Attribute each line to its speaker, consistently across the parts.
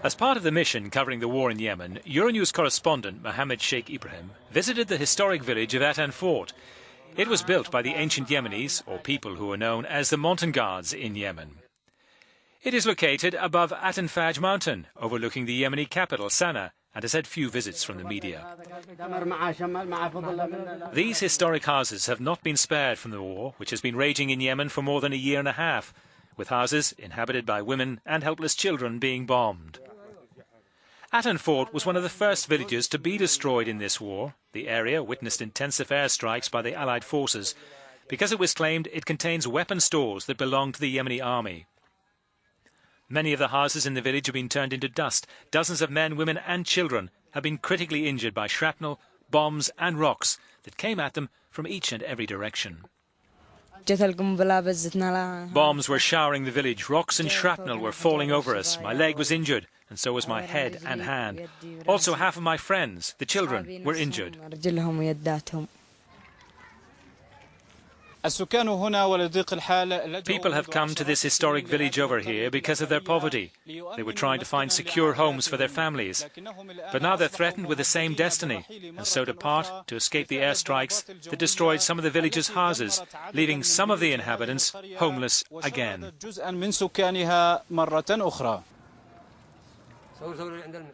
Speaker 1: As part of the mission covering the war in Yemen, Euronews correspondent Mohammed Sheikh Ibrahim visited the historic village of Attan Fort. It was built by the ancient Yemenis, or people who were known as the mountain guards in Yemen. It is located above Attan Fort mountain, overlooking the Yemeni capital, Sanaa, and has had few visits from the media. These historic houses have not been spared from the war, which has been raging in Yemen for more than a year and a half, with houses inhabited by women and helpless children being bombed. Attan Fort was one of the first villages to be destroyed in this war. The area witnessed intensive airstrikes by the Allied forces because it was claimed it contains weapon stores that belong to the Yemeni army. Many of the houses in the village have been turned into dust. Dozens of men, women and children have been critically injured by shrapnel, bombs and rocks that came at them from each and every direction. Bombs were showering the village. Rocks and shrapnel were falling over us. My leg was injured, and so was my head and hand. Also, half of my friends, the children, were injured. People have come to this historic village over here because of their poverty. They were trying to find secure homes for their families. But now they're threatened with the same destiny, and so depart to escape the airstrikes that destroyed some of the village's houses, leaving some of the inhabitants homeless again.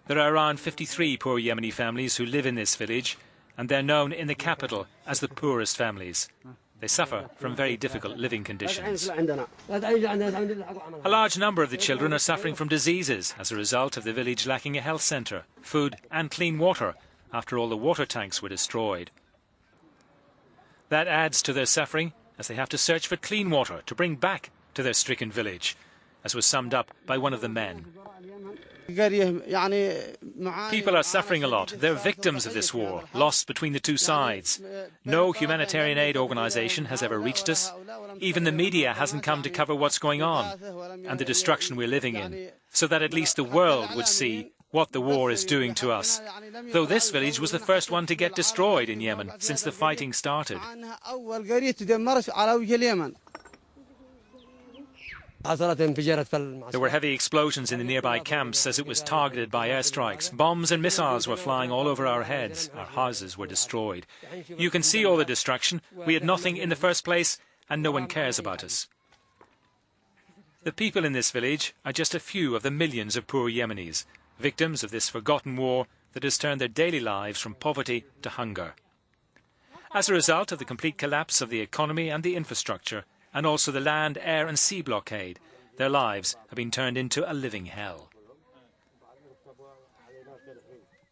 Speaker 1: There are around 53 poor Yemeni families who live in this village, and they're known in the capital as the poorest families. They suffer from very difficult living conditions. A large number of the children are suffering from diseases as a result of the village lacking a health centre, food and clean water after all the water tanks were destroyed. That adds to their suffering as they have to search for clean water to bring back to their stricken village, as was summed up by one of the men. People are suffering a lot. They're victims of this war, lost between the two sides. No humanitarian aid organisation has ever reached us. Even the media hasn't come to cover what's going on and the destruction we're living in, so that at least the world would see what the war is doing to us. Though this village was the first one to get destroyed in Yemen since the fighting started. There were heavy explosions in the nearby camps as it was targeted by airstrikes. Bombs and missiles were flying all over our heads. Our houses were destroyed. You can see all the destruction. We had nothing in the first place, and no one cares about us. The people in this village are just a few of the millions of poor Yemenis, victims of this forgotten war that has turned their daily lives from poverty to hunger. As a result of the complete collapse of the economy and the infrastructure, and also the land, air and sea blockade, their lives have been turned into a living hell.